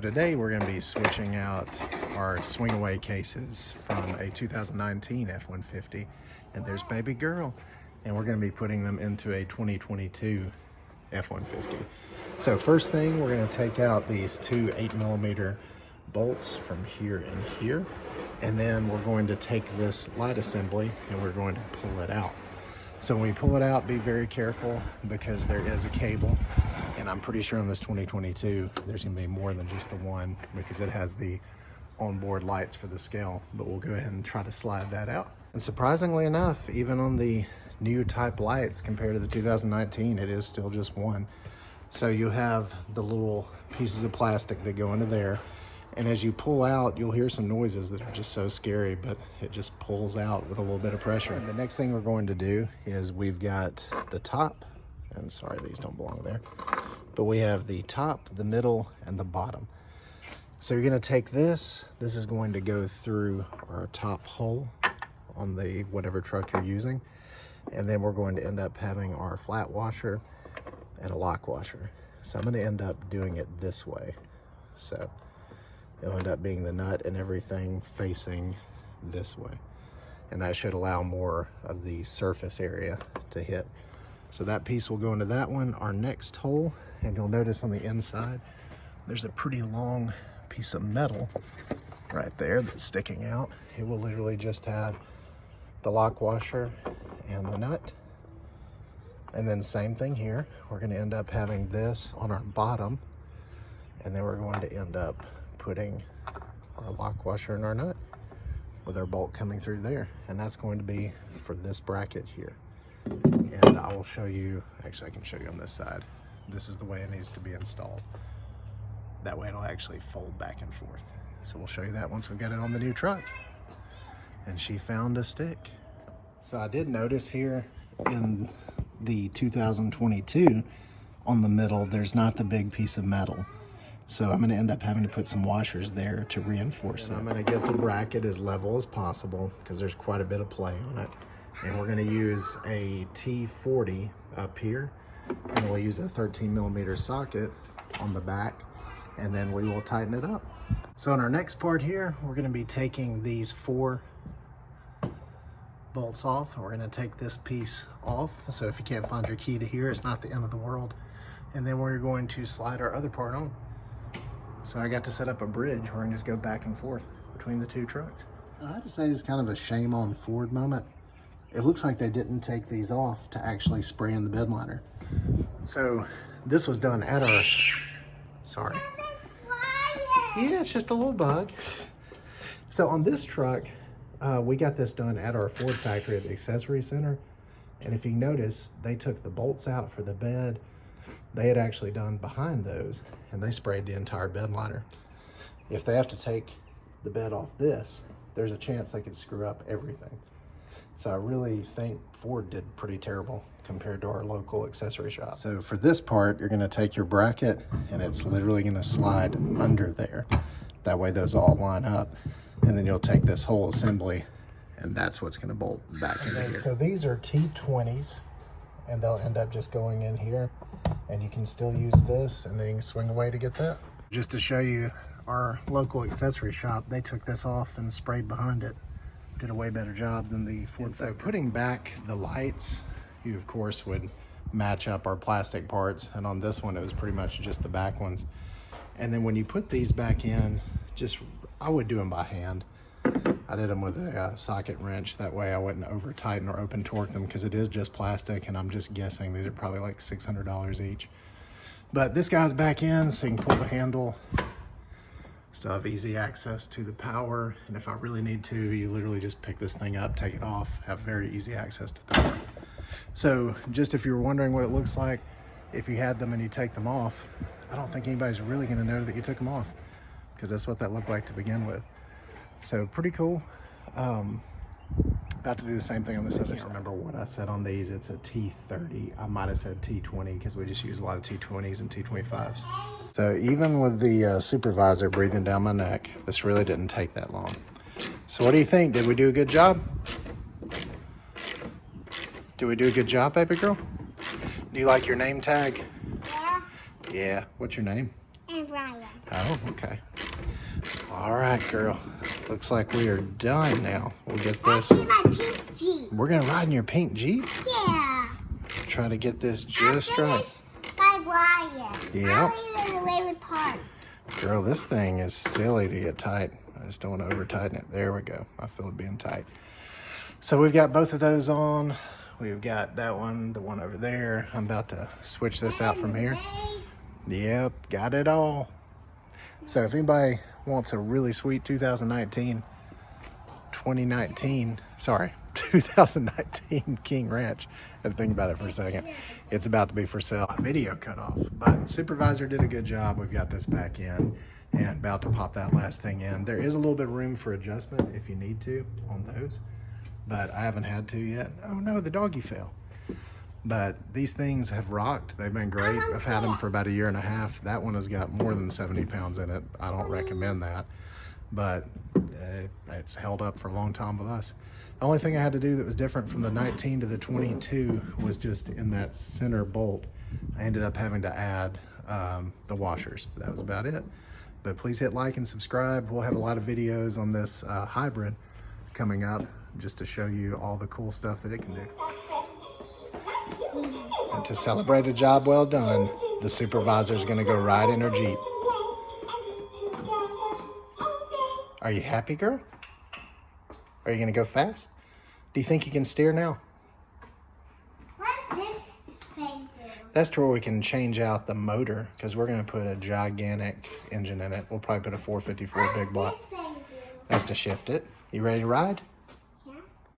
Today we're going to be switching out our swing away cases from a 2019 F-150, and there's baby girl, and we're going to be putting them into a 2022 F-150. So first thing, we're going to take out these two 8mm bolts from here and here, and then we're going to take this light assembly and we're going to pull it out. So when we pull it out, be very careful because there is a cable, and I'm pretty sure on this 2022 there's going to be more than just the one because it has the onboard lights for the scale, but we'll go ahead and try to slide that out. And surprisingly enough, even on the new type lights compared to the 2019, it is still just one. So you have the little pieces of plastic that go into there, and as you pull out, you'll hear some noises that are just so scary, but it just pulls out with a little bit of pressure. And the next thing we're going to do is we've got the top, and sorry, these don't belong there, but we have the top, the middle, and the bottom. So you're gonna take this is going to go through our top hole on the whatever truck you're using, and then we're going to end up having our flat washer and a lock washer. So I'm gonna end up doing it this way. So it'll end up being the nut and everything facing this way. And that should allow more of the surface area to hit. So that piece will go into that one. Our next hole, and you'll notice on the inside, there's a pretty long piece of metal right there that's sticking out. It will literally just have the lock washer and the nut. And then same thing here. We're gonna end up having this on our bottom, and then we're going to end up putting our lock washer and our nut with our bolt coming through there. And that's going to be for this bracket here. And I will show you, actually I can show you on this side. This is the way it needs to be installed. That way it'll actually fold back and forth. So we'll show you that once we get it on the new truck. And she found a stick. So I did notice here in the 2022 on the middle, there's not the big piece of metal. So I'm gonna end up having to put some washers there to reinforce it. I'm gonna get the bracket as level as possible because there's quite a bit of play on it. And we're gonna use a T40 up here, and we'll use a 13mm socket on the back, and then we will tighten it up. So in our next part here, we're gonna be taking these 4 bolts off, and we're gonna take this piece off. So if you can't find your key to here, it's not the end of the world. And then we're going to slide our other part on. So I got to set up a bridge where I can just go back and forth between the two trucks. I have to say it's kind of a shame on Ford moment. It looks like they didn't take these off to actually spray in the bed liner. So this was done at our, sorry. Yeah, it's just a little bug. So on this truck, we got this done at our Ford factory at the accessory center. And if you notice, they took the bolts out for the bed. They had actually done behind those, and they sprayed the entire bed liner. If they have to take the bed off this, there's a chance they could screw up everything. So I really think Ford did pretty terrible compared to our local accessory shop. So for this part, you're gonna take your bracket, and it's literally gonna slide under there. That way those all line up. And then you'll take this whole assembly, and that's what's gonna bolt back into here. So these are T20s, and they'll end up just going in here, and you can still use this, and then you can swing away to get that. Just to show you our local accessory shop, they took this off and sprayed behind it. Did a way better job than the Ford. So putting back the lights, you of course would match up our plastic parts, and on this one it was pretty much just the back ones. And then when you put these back in, I would do them by hand. I did them with a socket wrench. That way I wouldn't over tighten or open torque them because it is just plastic, and I'm just guessing these are probably like $600 each. But this guy's back in, so you can pull the handle. Still have easy access to the power, and if I really need to, you literally just pick this thing up, take it off, have very easy access to the power. So just if you were wondering what it looks like if you had them and you take them off, I don't think anybody's really gonna know that you took them off, because that's what that looked like to begin with. So pretty cool. About to do the same thing on this other side. I can't remember what I said on these. It's a T30. I might have said T20 because we just use a lot of T20s and T25s. So even with the supervisor breathing down my neck, this really didn't take that long. So what do you think? Did we do a good job? Did we do a good job, baby girl? Do you like your name tag? Yeah. Yeah. What's your name? And Ryan. Oh, okay. All right, girl. Looks like we are done now. We'll get this. That's in my pink Jeep. We're going to ride in your pink Jeep? Yeah. Try to get this just right. By Ryan. Yep. I'll leave it in the way we park. Girl, this thing is silly to get tight. I just don't want to over tighten it. There we go. I feel it being tight. So we've got both of those on. We've got that one, the one over there. I'm about to switch this out from here. Yep, got it all. So if anybody wants a really sweet 2019 King Ranch, I had to think about it for a second. It's about to be for sale. Video cut off, but supervisor did a good job. We've got this back in and about to pop that last thing in. There is a little bit of room for adjustment if you need to on those, but I haven't had to yet. Oh no, the doggy fell. But these things have rocked. They've been great. I've had them for about a year and a half. That one has got more than 70 pounds in it. I don't recommend that, but it's held up for a long time with us. The only thing I had to do that was different from the 19 to the 22 was just in that center bolt. I ended up having to add the washers, but that was about it. But please hit like and subscribe. We'll have a lot of videos on this hybrid coming up just to show you all the cool stuff that it can do. And to celebrate a job well done, the supervisor's gonna go ride in her Jeep. Are you happy, girl? Are you gonna go fast? Do you think you can steer now? What's this thing do? That's to where we can change out the motor, because we're gonna put a gigantic engine in it. We'll probably put a 454 big block. What's this thing do? That's to shift it. You ready to ride?